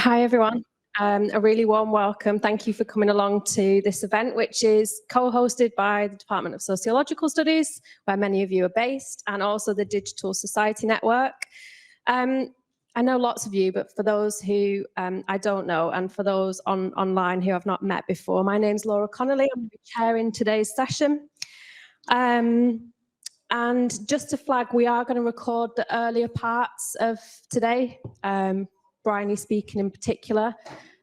Hi, everyone. A really warm welcome. Thank you for coming along to this event, which is co-hosted by the Department of Sociological Studies, where many of you are based, and also the Digital Society Network. I know lots of you, but for those who I don't know, and for those online who I've not met before, my name's Laura Connolly. I'm chairing today's session. And just to flag, we are going to record the earlier parts of today, Bryony speaking in particular,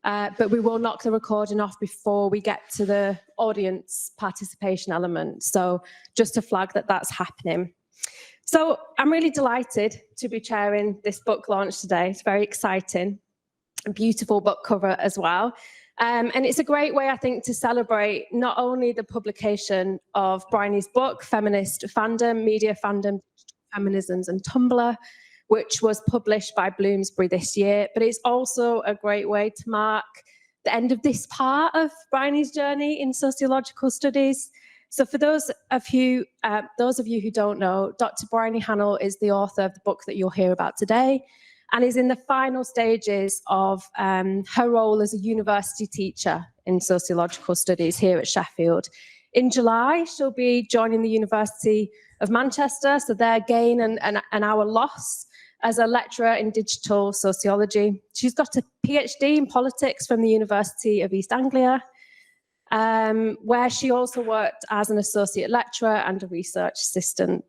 but we will knock the recording off before we get to the audience participation element. So just to flag that that's happening. So I'm really delighted to be chairing this book launch today. It's very exciting, a beautiful book cover as well. And it's a great way, I think, to celebrate not only the publication of Bryony's book, Feminist Fandom, Media Fandom, Feminisms and Tumblr, which was published by Bloomsbury this year, but it's also a great way to mark the end of this part of Bryony's journey in sociological studies. So for those of you who don't know, Dr. Bryony Hannell is the author of the book that you'll hear about today, and is in the final stages of her role as a university teacher in sociological studies here at Sheffield. In July, she'll be joining the University of Manchester, so their gain and our loss, as a lecturer in digital sociology. She's got a PhD in politics from the University of East Anglia, where she also worked as an associate lecturer and a research assistant.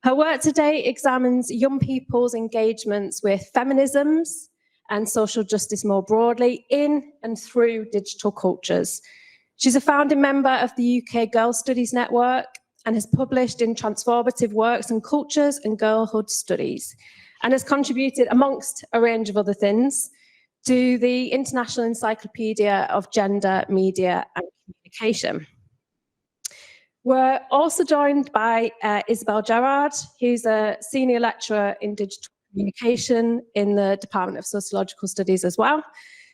Her work today examines young people's engagements with feminisms and social justice more broadly in and through digital cultures. She's a founding member of the UK Girls Studies Network and has published in Transformative Works and Cultures and Girlhood Studies, and has contributed, amongst a range of other things, to the International Encyclopedia of Gender, Media and Communication. We're also joined by Isabel Gerard, who's a senior lecturer in digital communication in the Department of Sociological Studies as well.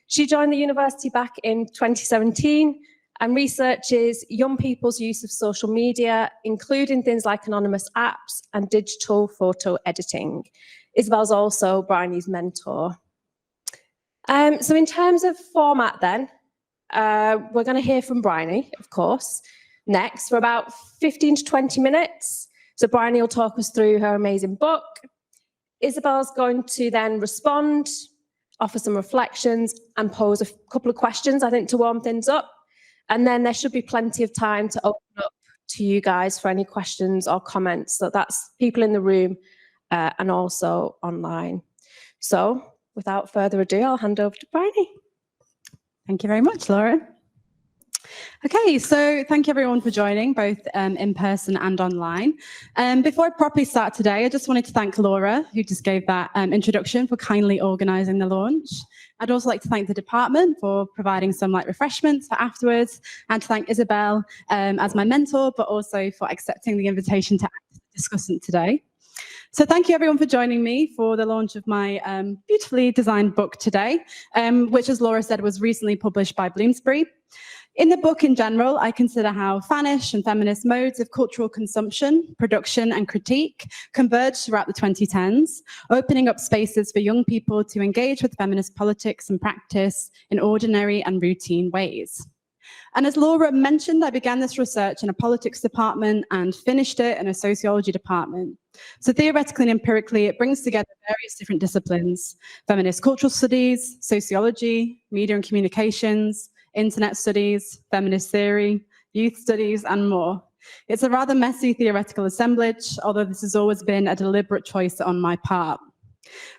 She joined the university back in 2017 and researches young people's use of social media, including things like anonymous apps and digital photo editing. Isabel's also Bryony's mentor. So in terms of format then, we're going to hear from Bryony, of course, next for about 15 to 20 minutes. So Bryony will talk us through her amazing book. Isabel's going to then respond, offer some reflections, and pose a couple of questions, I think, to warm things up. And then there should be plenty of time to open up to you guys for any questions or comments. So that's people in the room and also online. So without further ado, I'll hand over to Bryony. Thank you very much, Laura. Okay, so thank you everyone for joining, both in person and online. Before I properly start today, I just wanted to thank Laura, who just gave that introduction, for kindly organising the launch. I'd also like to thank the department for providing some light refreshments for afterwards, and to thank Isabel as my mentor, but also for accepting the invitation to act as a discussant today. So thank you everyone for joining me for the launch of my beautifully designed book today, which, as Laura said, was recently published by Bloomsbury. In the book in general, I consider how fanish and feminist modes of cultural consumption, production and critique converged throughout the 2010s, opening up spaces for young people to engage with feminist politics and practice in ordinary and routine ways. And as Laura mentioned, I began this research in a politics department and finished it in a sociology department. So theoretically and empirically, it brings together various different disciplines: feminist cultural studies, sociology, media and communications, internet studies, feminist theory, youth studies, and more. It's a rather messy theoretical assemblage, although this has always been a deliberate choice on my part.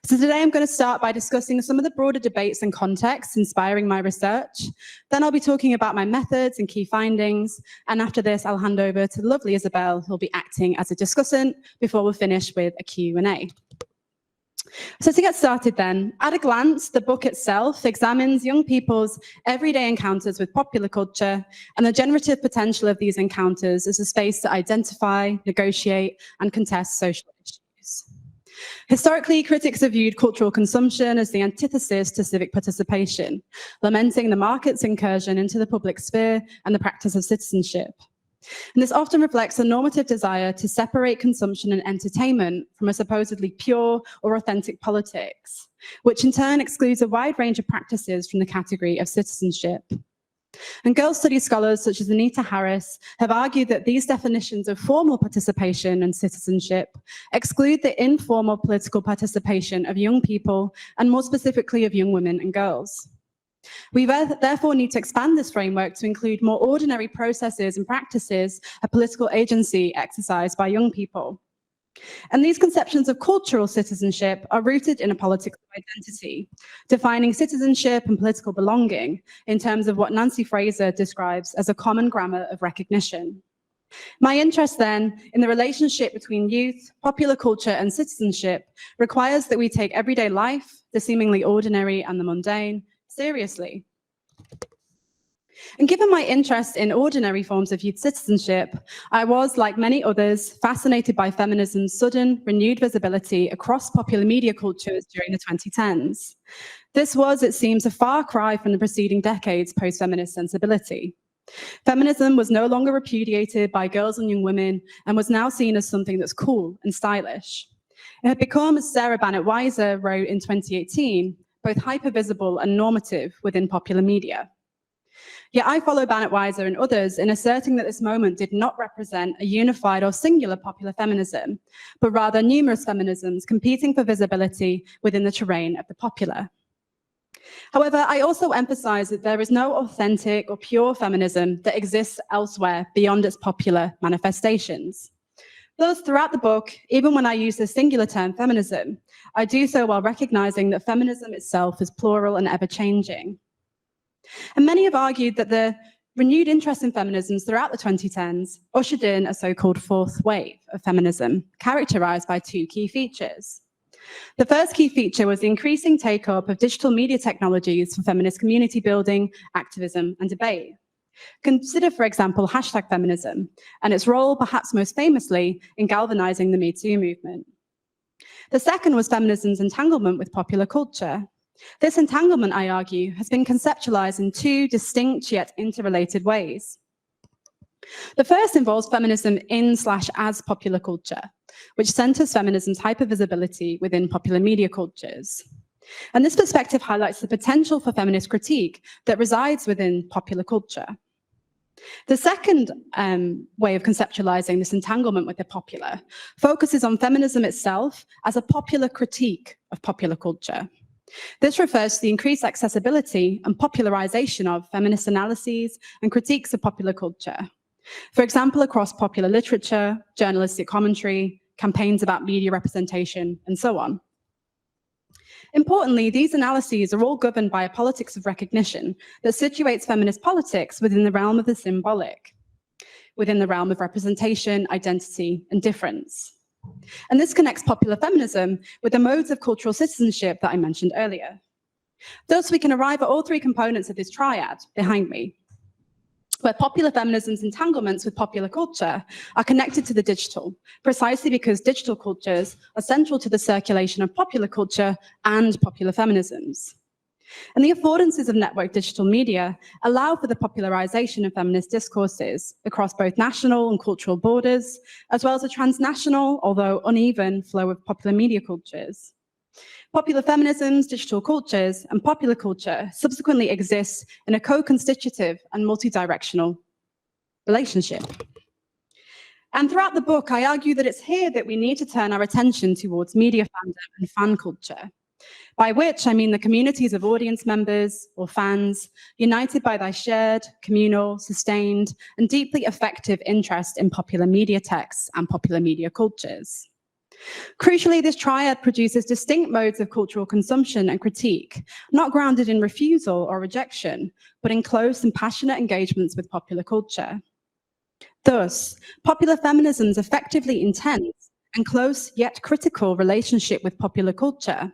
So today I'm going to start by discussing some of the broader debates and contexts inspiring my research. Then I'll be talking about my methods and key findings. And after this, I'll hand over to the lovely Isabel, who'll be acting as a discussant before we'll finish with a Q&A. So to get started then, at a glance, the book itself examines young people's everyday encounters with popular culture and the generative potential of these encounters as a space to identify, negotiate, and contest social issues. Historically, critics have viewed cultural consumption as the antithesis to civic participation, lamenting the market's incursion into the public sphere and the practice of citizenship. And this often reflects a normative desire to separate consumption and entertainment from a supposedly pure or authentic politics, which in turn excludes a wide range of practices from the category of citizenship. And girls' studies scholars such as Anita Harris have argued that these definitions of formal participation and citizenship exclude the informal political participation of young people, and more specifically of young women and girls. We therefore need to expand this framework to include more ordinary processes and practices of political agency exercised by young people. And these conceptions of cultural citizenship are rooted in a politics of identity, defining citizenship and political belonging in terms of what Nancy Fraser describes as a common grammar of recognition. My interest then in the relationship between youth, popular culture, and citizenship requires that we take everyday life, the seemingly ordinary and the mundane, seriously. And given my interest in ordinary forms of youth citizenship, I was, like many others, fascinated by feminism's sudden, renewed visibility across popular media cultures during the 2010s. This was, it seems, a far cry from the preceding decades' post-feminist sensibility. Feminism was no longer repudiated by girls and young women and was now seen as something that's cool and stylish. It had become, as Sarah Bannett-Weiser wrote in 2018, both hypervisible and normative within popular media. Yet I follow Bannett-Weiser and others in asserting that this moment did not represent a unified or singular popular feminism, but rather numerous feminisms competing for visibility within the terrain of the popular. However, I also emphasize that there is no authentic or pure feminism that exists elsewhere beyond its popular manifestations. Thus, throughout the book, even when I use the singular term feminism, I do so while recognizing that feminism itself is plural and ever-changing. And many have argued that the renewed interest in feminisms throughout the 2010s ushered in a so-called fourth wave of feminism, characterized by two key features. The first key feature was the increasing take-up of digital media technologies for feminist community building, activism, and debate. Consider, for example, #feminism, and its role, perhaps most famously, in galvanizing the Me Too movement. The second was feminism's entanglement with popular culture. This entanglement, I argue, has been conceptualized in two distinct yet interrelated ways. The first involves feminism in/as popular culture, which centers feminism's hypervisibility within popular media cultures. And this perspective highlights the potential for feminist critique that resides within popular culture. The second way of conceptualizing this entanglement with the popular focuses on feminism itself as a popular critique of popular culture. This refers to the increased accessibility and popularization of feminist analyses and critiques of popular culture. For example, across popular literature, journalistic commentary, campaigns about media representation, and so on. Importantly, these analyses are all governed by a politics of recognition that situates feminist politics within the realm of the symbolic, within the realm of representation, identity, and difference. And this connects popular feminism with the modes of cultural citizenship that I mentioned earlier. Thus, we can arrive at all three components of this triad behind me, where popular feminism's entanglements with popular culture are connected to the digital, precisely because digital cultures are central to the circulation of popular culture and popular feminisms. And the affordances of network digital media allow for the popularization of feminist discourses across both national and cultural borders, as well as a transnational, although uneven, flow of popular media cultures. Popular feminisms, digital cultures, and popular culture subsequently exist in a co-constitutive and multi-directional relationship. And throughout the book, I argue that it's here that we need to turn our attention towards media fandom and fan culture, by which I mean the communities of audience members or fans united by their shared, communal, sustained, and deeply effective interest in popular media texts and popular media cultures. Crucially, this triad produces distinct modes of cultural consumption and critique, not grounded in refusal or rejection, but in close and passionate engagements with popular culture. Thus, popular feminism's effectively intense and close yet critical relationship with popular culture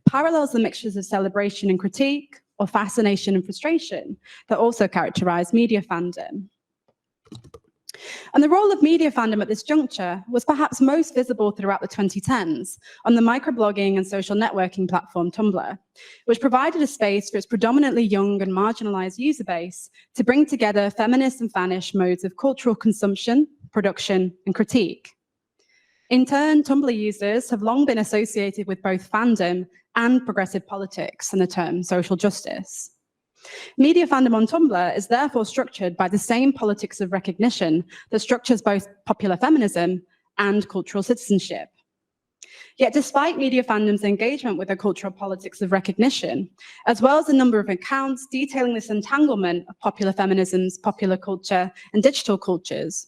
parallels the mixtures of celebration and critique, or fascination and frustration, that also characterize media fandom. And the role of media fandom at this juncture was perhaps most visible throughout the 2010s on the microblogging and social networking platform Tumblr, which provided a space for its predominantly young and marginalized user base to bring together feminist and fanish modes of cultural consumption, production, and critique. In turn, Tumblr users have long been associated with both fandom and progressive politics and the term social justice. Media fandom on Tumblr is therefore structured by the same politics of recognition that structures both popular feminism and cultural citizenship. Yet despite media fandom's engagement with the cultural politics of recognition, as well as a number of accounts detailing this entanglement of popular feminisms, popular culture, and digital cultures,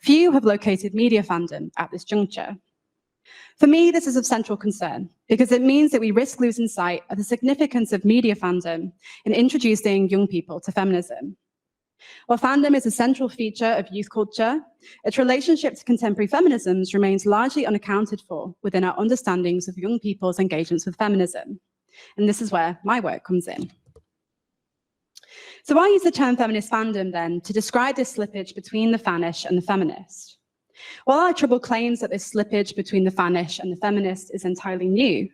few have located media fandom at this juncture. For me, this is of central concern because it means that we risk losing sight of the significance of media fandom in introducing young people to feminism. While fandom is a central feature of youth culture, its relationship to contemporary feminisms remains largely unaccounted for within our understandings of young people's engagements with feminism. And this is where my work comes in. So I use the term feminist fandom then to describe this slippage between the fanish and the feminist. While I trouble claims that this slippage between the fanish and the feminist is entirely new,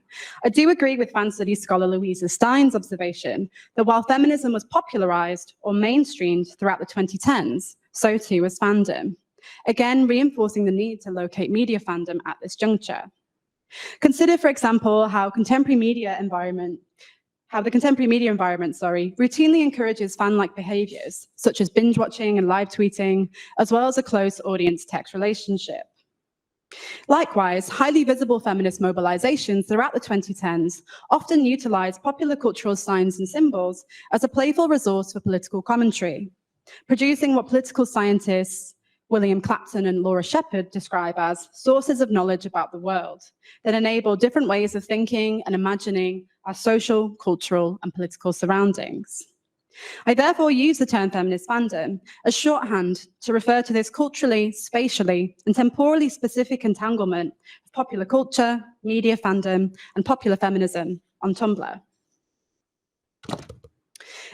I do agree with fan studies scholar Louisa Stein's observation that while feminism was popularized or mainstreamed throughout the 2010s, so too was fandom, again reinforcing the need to locate media fandom at this juncture. Consider, for example, how the contemporary media environment routinely encourages fan-like behaviors, such as binge watching and live tweeting, as well as a close audience-text relationship. Likewise, highly visible feminist mobilizations throughout the 2010s often utilized popular cultural signs and symbols as a playful resource for political commentary, producing what political scientists William Clapton and Laura Shepard describe as sources of knowledge about the world that enable different ways of thinking and imagining our social, cultural, and political surroundings. I therefore use the term feminist fandom as shorthand to refer to this culturally, spatially, and temporally specific entanglement of popular culture, media fandom, and popular feminism on Tumblr.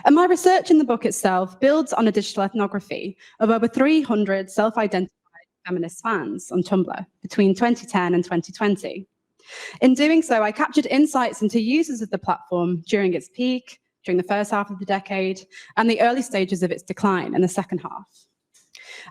And my research in the book itself builds on a digital ethnography of over 300 self-identified feminist fans on Tumblr between 2010 and 2020. In doing so, I captured insights into users of the platform during its peak, during the first half of the decade, and the early stages of its decline in the second half.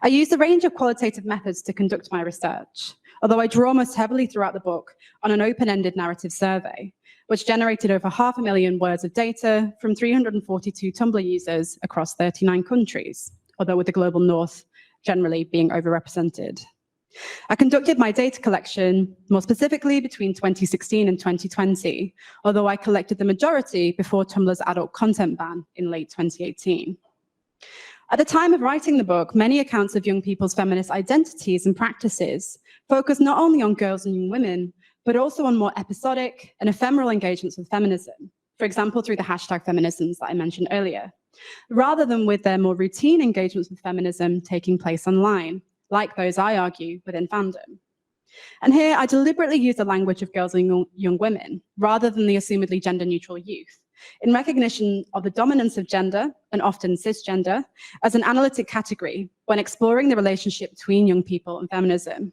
I used a range of qualitative methods to conduct my research, although I draw most heavily throughout the book on an open-ended narrative survey, which generated over 500,000 words of data from 342 Tumblr users across 39 countries, although with the global north generally being overrepresented. I conducted my data collection more specifically between 2016 and 2020, although I collected the majority before Tumblr's adult content ban in late 2018. At the time of writing the book, many accounts of young people's feminist identities and practices focus not only on girls and young women, but also on more episodic and ephemeral engagements with feminism, for example, through the hashtag feminisms that I mentioned earlier, rather than with their more routine engagements with feminism taking place online, like those I argue within fandom. And here I deliberately use the language of girls and young women, rather than the assumedly gender-neutral youth, in recognition of the dominance of gender, and often cisgender, as an analytic category when exploring the relationship between young people and feminism.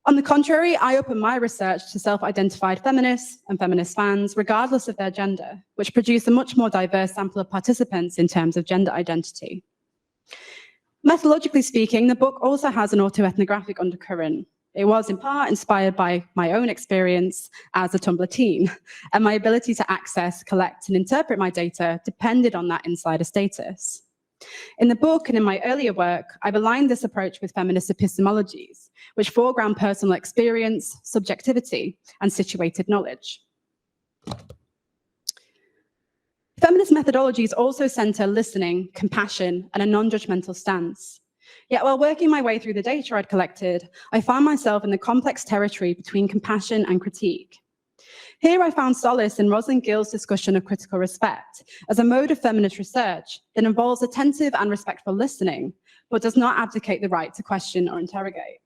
On the contrary, I open my research to self-identified feminists and feminist fans, regardless of their gender, which produce a much more diverse sample of participants in terms of gender identity. Methodologically speaking, the book also has an autoethnographic undercurrent. It was in part inspired by my own experience as a Tumblr teen, and my ability to access, collect, and interpret my data depended on that insider status. In the book and in my earlier work, I've aligned this approach with feminist epistemologies, which foreground personal experience, subjectivity, and situated knowledge. Feminist methodologies also center listening, compassion, and a non-judgmental stance. Yet while working my way through the data I'd collected, I found myself in the complex territory between compassion and critique. Here I found solace in Rosalind Gill's discussion of critical respect as a mode of feminist research that involves attentive and respectful listening, but does not abdicate the right to question or interrogate.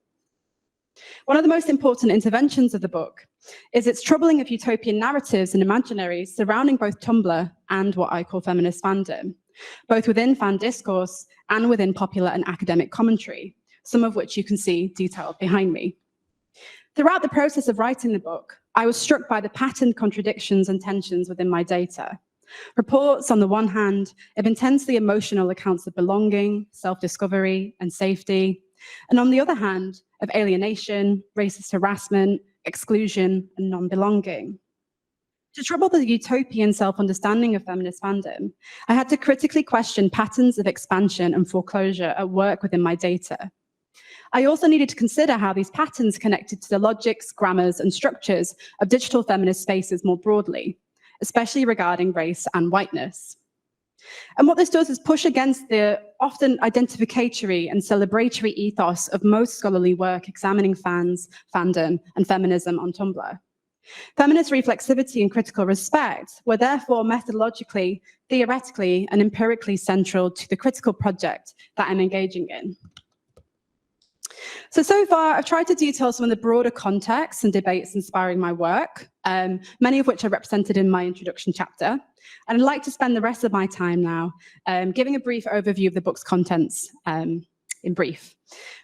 One of the most important interventions of the book is its troubling of utopian narratives and imaginaries surrounding both Tumblr and what I call feminist fandom, both within fan discourse and within popular and academic commentary, some of which you can see detailed behind me. Throughout the process of writing the book, I was struck by the patterned contradictions and tensions within my data. Reports, on the one hand, of intensely emotional accounts of belonging, self-discovery, and safety, and on the other hand, of alienation, racist harassment, exclusion, and non-belonging. To trouble the utopian self-understanding of feminist fandom, I had to critically question patterns of expansion and foreclosure at work within my data. I also needed to consider how these patterns connected to the logics, grammars, and structures of digital feminist spaces more broadly, especially regarding race and whiteness. And what this does is push against the often identificatory and celebratory ethos of most scholarly work examining fans, fandom, and feminism on Tumblr. Feminist reflexivity and critical respect were therefore methodologically, theoretically, and empirically central to the critical project that I'm engaging in. So far, I've tried to detail some of the broader contexts and debates inspiring my work, many of which are represented in my introduction chapter. And I'd like to spend the rest of my time now giving a brief overview of the book's contents in brief.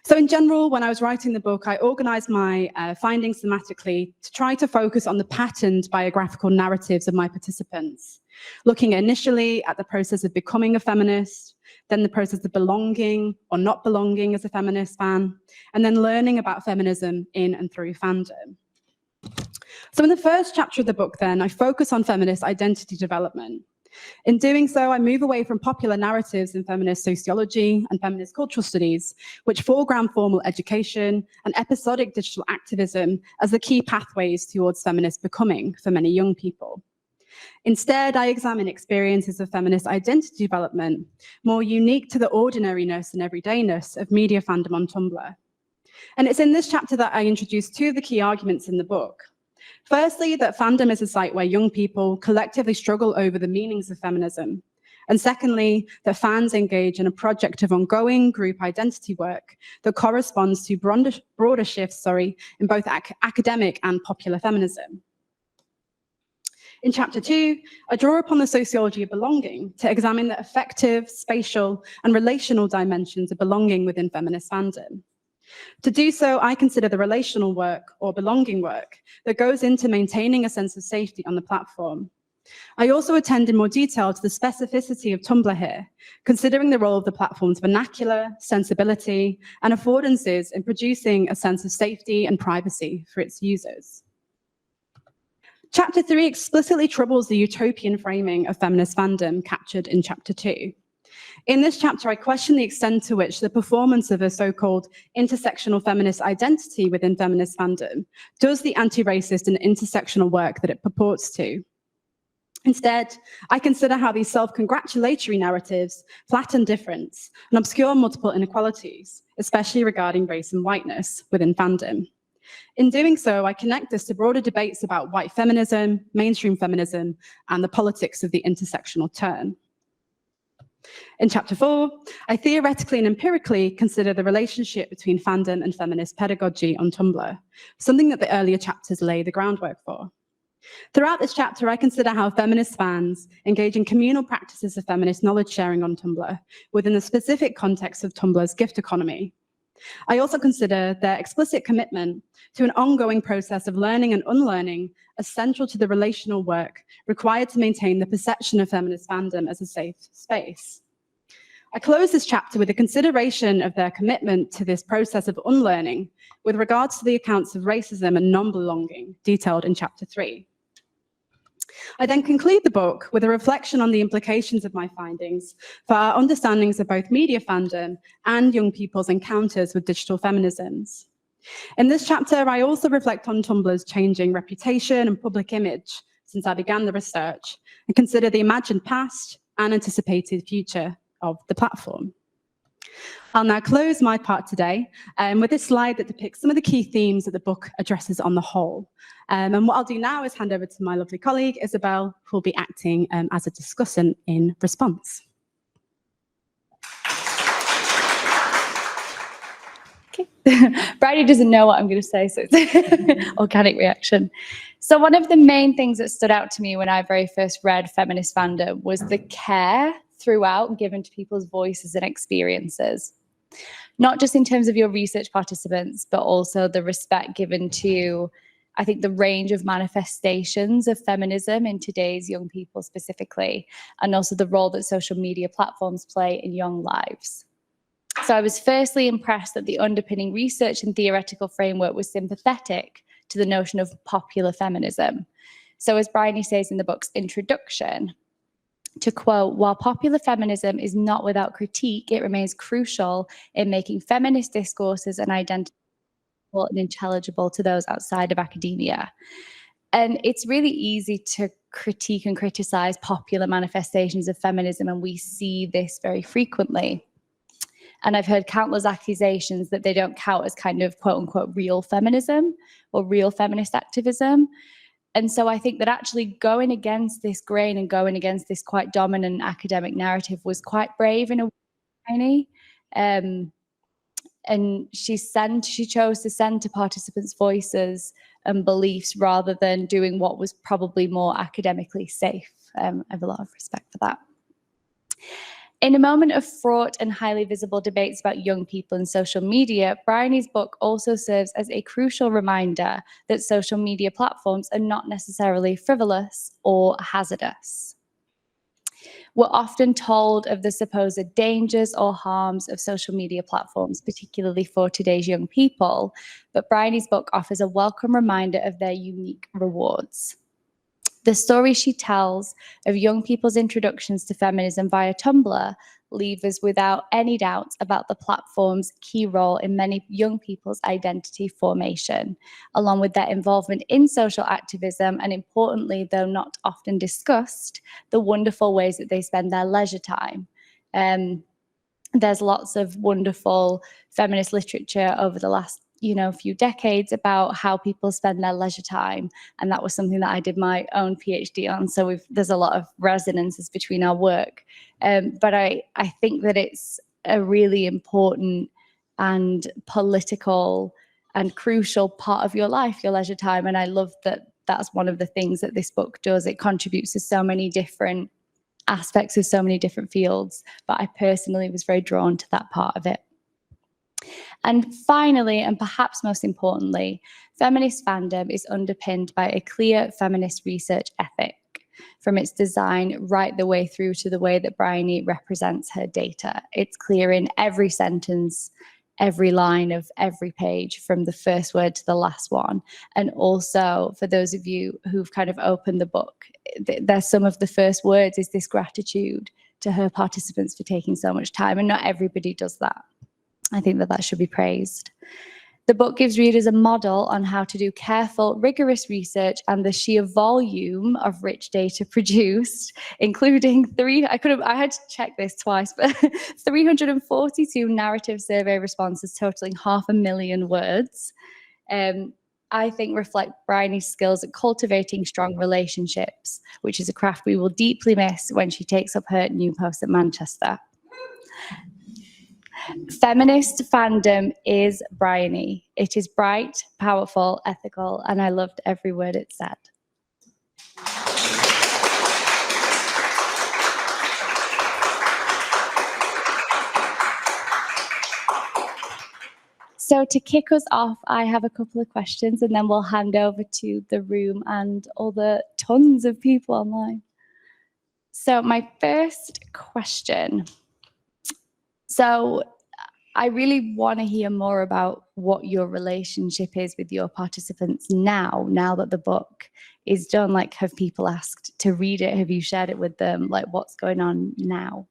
So in general, when I was writing the book, I organized my findings thematically to try to focus on the patterned biographical narratives of my participants, looking initially at the process of becoming a feminist, then the process of belonging or not belonging as a feminist fan, and then learning about feminism in and through fandom. So in the first chapter of the book, then, I focus on feminist identity development. In doing so, I move away from popular narratives in feminist sociology and feminist cultural studies, which foreground formal education and episodic digital activism as the key pathways towards feminist becoming for many young people. Instead, I examine experiences of feminist identity development, more unique to the ordinariness and everydayness of media fandom on Tumblr. And it's in this chapter that I introduce two of the key arguments in the book. Firstly, that fandom is a site where young people collectively struggle over the meanings of feminism. And secondly, that fans engage in a project of ongoing group identity work that corresponds to broader shifts in both academic and popular feminism. In chapter 2, I draw upon the sociology of belonging to examine the affective, spatial, and relational dimensions of belonging within feminist fandom. To do so, I consider the relational work or belonging work that goes into maintaining a sense of safety on the platform. I also attend in more detail to the specificity of Tumblr here, considering the role of the platform's vernacular, sensibility, and affordances in producing a sense of safety and privacy for its users. Chapter 3 explicitly troubles the utopian framing of feminist fandom captured in chapter 2. In this chapter, I question the extent to which the performance of a so-called intersectional feminist identity within feminist fandom does the anti-racist and intersectional work that it purports to. Instead, I consider how these self-congratulatory narratives flatten difference and obscure multiple inequalities, especially regarding race and whiteness within fandom. In doing so, I connect this to broader debates about white feminism, mainstream feminism, and the politics of the intersectional turn. In chapter 4, I theoretically and empirically consider the relationship between fandom and feminist pedagogy on Tumblr, something that the earlier chapters lay the groundwork for. Throughout this chapter, I consider how feminist fans engage in communal practices of feminist knowledge sharing on Tumblr within the specific context of Tumblr's gift economy. I also consider their explicit commitment to an ongoing process of learning and unlearning as central to the relational work required to maintain the perception of feminist fandom as a safe space. I close this chapter with a consideration of their commitment to this process of unlearning with regards to the accounts of racism and non-belonging detailed in chapter 3. I then conclude the book with a reflection on the implications of my findings for our understandings of both media fandom and young people's encounters with digital feminisms. In this chapter, I also reflect on Tumblr's changing reputation and public image since I began the research and consider the imagined past and anticipated future of the platform. I'll now close my part today with this slide that depicts some of the key themes that the book addresses on the whole. And what I'll do now is hand over to my lovely colleague, Isabel, who will be acting as a discussant in response. Okay. Bridie doesn't know what I'm going to say, so it's organic reaction. So one of the main things that stood out to me when I very first read Feminist Fandom was the care throughout and given to people's voices and experiences. Not just in terms of your research participants, but also the respect given to, I think, the range of manifestations of feminism in today's young people specifically, and also the role that social media platforms play in young lives. So I was firstly impressed that the underpinning research and theoretical framework was sympathetic to the notion of popular feminism. So as Bryony says in the book's introduction, to quote, "While popular feminism is not without critique, it remains crucial in making feminist discourses and identity and intelligible to those outside of academia." And it's really easy to critique and criticize popular manifestations of feminism, and we see this very frequently. And I've heard countless accusations that they don't count as kind of quote unquote real feminism or real feminist activism. And so I think that actually going against this grain and going against this quite dominant academic narrative was quite brave in a way. And she chose to center participants' voices and beliefs rather than doing what was probably more academically safe. I have a lot of respect for that. In a moment of fraught and highly visible debates about young people and social media, Bryony's book also serves as a crucial reminder that social media platforms are not necessarily frivolous or hazardous. We're often told of the supposed dangers or harms of social media platforms, particularly for today's young people, but Bryony's book offers a welcome reminder of their unique rewards. The story she tells of young people's introductions to feminism via Tumblr leave us without any doubt about the platform's key role in many young people's identity formation, along with their involvement in social activism, and importantly, though not often discussed, the wonderful ways that they spend their leisure time. There's lots of wonderful feminist literature over the last few decades about how people spend their leisure time, and that was something that I did my own PhD on, so there's a lot of resonances between our work, but I think that it's a really important and political and crucial part of your life, your leisure time, and I love that that's one of the things that this book does. It contributes to so many different aspects of so many different fields, but I personally was very drawn to that part of it. And finally, and perhaps most importantly, feminist fandom is underpinned by a clear feminist research ethic, from its design right the way through to the way that Bryony represents her data. It's clear in every sentence, every line of every page, from the first word to the last one. And also, for those of you who've kind of opened the book, there's some of the first words is this gratitude to her participants for taking so much time, and not everybody does that. I think that should be praised. The book gives readers a model on how to do careful, rigorous research, and the sheer volume of rich data produced, including I had to check this twice, but 342 narrative survey responses totaling 500,000 words, I think reflect Bryony's skills at cultivating strong relationships, which is a craft we will deeply miss when she takes up her new post at Manchester. Feminist fandom is Bryony. It is bright, powerful, ethical, and I loved every word it said. So to kick us off, I have a couple of questions, and then we'll hand over to the room and all the tons of people online. So my first question. So I really want to hear more about what your relationship is with your participants now that the book is done. Like, have people asked to read it? Have you shared it with them? Like, what's going on now?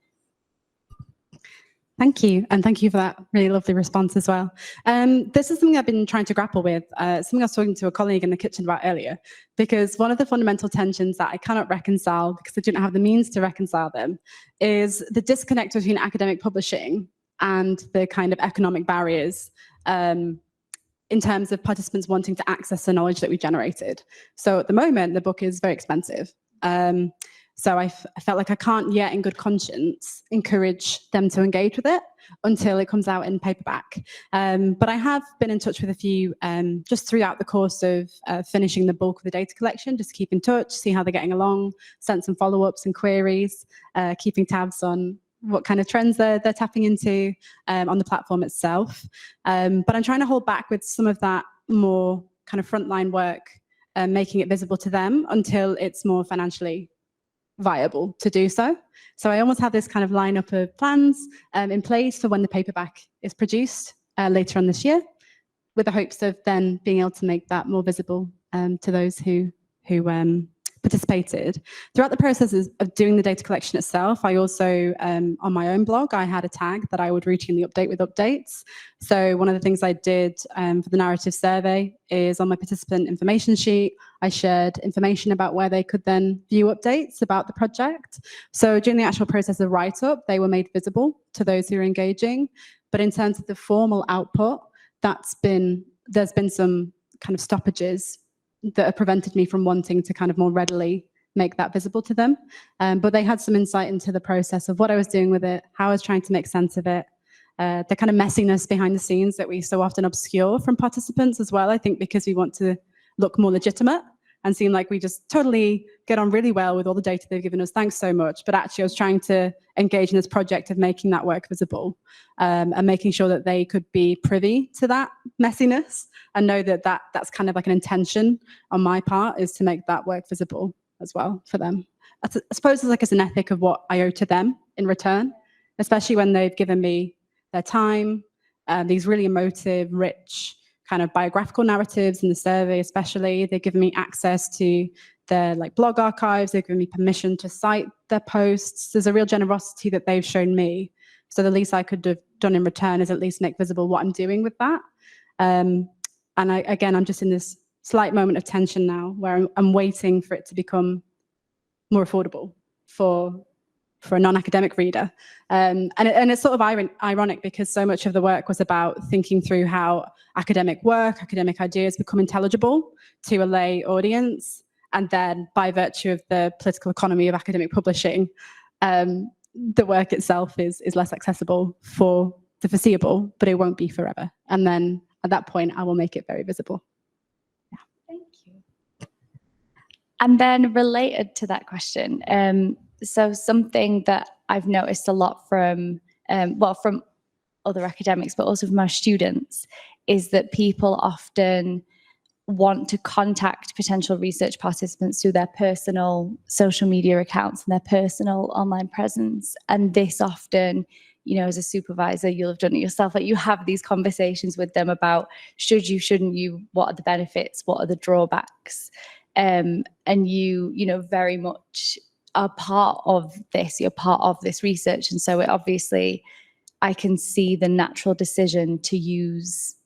Thank you. And thank you for that really lovely response as well. This is something I've been trying to grapple with, something I was talking to a colleague in the kitchen about earlier, because one of the fundamental tensions that I cannot reconcile, because I didn't have the means to reconcile them, is the disconnect between academic publishing and the kind of economic barriers in terms of participants wanting to access the knowledge that we generated. So at the moment, the book is very expensive. So I felt like I can't yet in good conscience encourage them to engage with it until it comes out in paperback. But I have been in touch with a few just throughout the course of finishing the bulk of the data collection, just to keep in touch, see how they're getting along, sent some follow-ups and queries, keeping tabs on what kind of trends they're tapping into on the platform itself. But I'm trying to hold back with some of that more kind of frontline work, making it visible to them until it's more financially viable to do so. So I almost have this kind of lineup of plans in place for when the paperback is produced later on this year, with the hopes of then being able to make that more visible to those who participated. Throughout the processes of doing the data collection itself, I also, on my own blog, I had a tag that I would routinely update with updates. So one of the things I did for the narrative survey is on my participant information sheet, I shared information about where they could then view updates about the project. So during the actual process of write-up, they were made visible to those who are engaging. But in terms of the formal output, there's been some kind of stoppages that have prevented me from wanting to kind of more readily make that visible to them. But they had some insight into the process of what I was doing with it, how I was trying to make sense of it, the kind of messiness behind the scenes that we so often obscure from participants as well, I think because we want to look more legitimate and seem like we just totally get on really well with all the data they've given us. Thanks so much. But actually, I was trying to engage in this project of making that work visible and making sure that they could be privy to that messiness and know that that's kind of like an intention on my part, is to make that work visible as well for them. I suppose it's an ethic of what I owe to them in return, especially when they've given me their time, these really emotive, rich, kind of biographical narratives in the survey especially. They've given me access to their blog archives. They've given me permission to cite their posts. There's a real generosity that they've shown me. So the least I could have done in return is at least make visible what I'm doing with that. And I'm just in this slight moment of tension now where I'm waiting for it to become more affordable for a non-academic reader. And it's sort of ironic because so much of the work was about thinking through how academic work, academic ideas become intelligible to a lay audience. And then by virtue of the political economy of academic publishing, the work itself is less accessible for the foreseeable, but it won't be forever. And then at that point, I will make it very visible. Yeah. Thank you. And then related to that question, so something that I've noticed a lot from other academics, but also from our students, is that people often want to contact potential research participants through their personal social media accounts and their personal online presence. And this often, as a supervisor, you'll have done it yourself, you have these conversations with them about should you, shouldn't you, what are the benefits, what are the drawbacks? And you very much are part of this, you're part of this research. And so I can see the natural decision to use,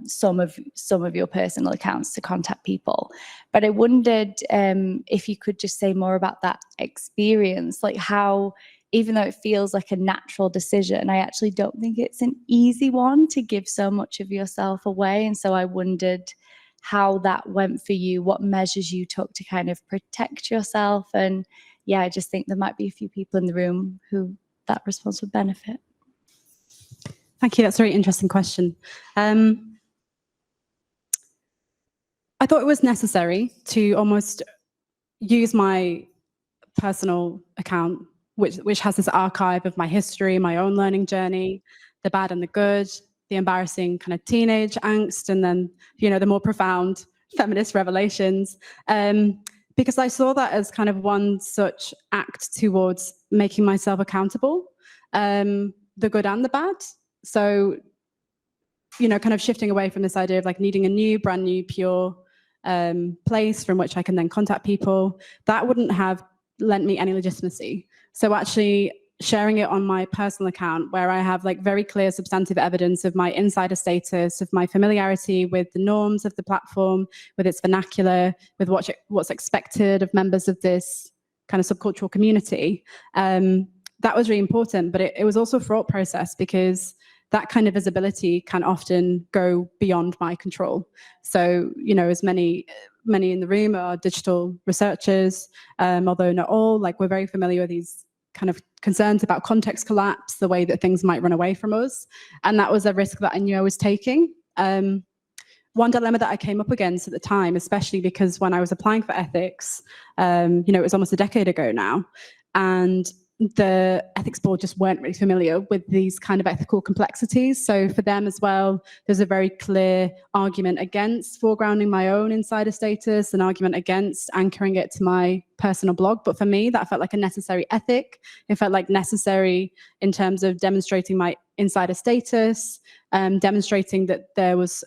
some of your personal accounts to contact people. But I wondered if you could just say more about that experience, how, even though it feels like a natural decision, I actually don't think it's an easy one to give so much of yourself away. And so I wondered how that went for you, what measures you took to kind of protect yourself. And I just think there might be a few people in the room who that response would benefit. Thank you. That's a very interesting question. I thought it was necessary to almost use my personal account, which has this archive of my history, my own learning journey, the bad and the good, the embarrassing kind of teenage angst, and then, the more profound feminist revelations, because I saw that as kind of one such act towards making myself accountable, the good and the bad. So, kind of shifting away from this idea of needing a brand new, pure place from which I can then contact people, that wouldn't have lent me any legitimacy. So actually sharing it on my personal account, where I have very clear substantive evidence of my insider status, of my familiarity with the norms of the platform, with its vernacular, with what's expected of members of this kind of subcultural community, that was really important. But it was also a fraught process because that kind of visibility can often go beyond my control. So, as many in the room are digital researchers, although not all, like we're very familiar with these kind of concerns about context collapse, the way that things might run away from us. And that was a risk that I knew I was taking. One dilemma that I came up against at the time, especially because when I was applying for ethics, it was almost a decade ago now, and the ethics board just weren't really familiar with these kind of ethical complexities. So for them as well, there's a very clear argument against foregrounding my own insider status, an argument against anchoring it to my personal blog. But for me, that felt like a necessary ethic. It felt like necessary in terms of demonstrating my insider status, demonstrating that there was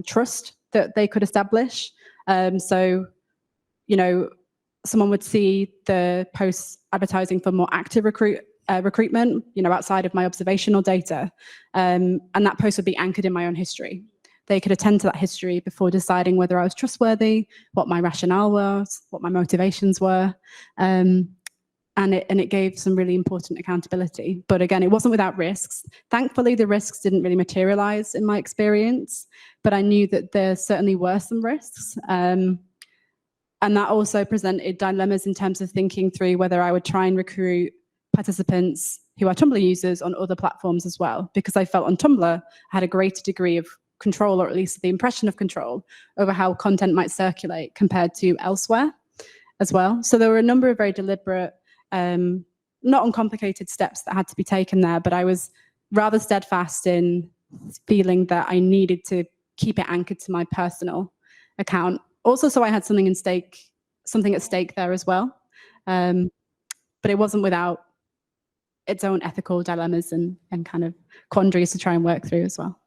trust that they could establish. So, someone would see the posts advertising for more active recruitment, outside of my observational data, and that post would be anchored in my own history. They could attend to that history before deciding whether I was trustworthy, what my rationale was, what my motivations were, and it gave some really important accountability. But again, it wasn't without risks. Thankfully, the risks didn't really materialize in my experience, but I knew that there certainly were some risks. And that also presented dilemmas in terms of thinking through whether I would try and recruit participants who are Tumblr users on other platforms as well, because I felt on Tumblr I had a greater degree of control, or at least the impression of control, over how content might circulate compared to elsewhere as well. So there were a number of very deliberate, not uncomplicated steps that had to be taken there, but I was rather steadfast in feeling that I needed to keep it anchored to my personal account. Also, so I had something at stake there as well. But it wasn't without its own ethical dilemmas and kind of quandaries to try and work through as well.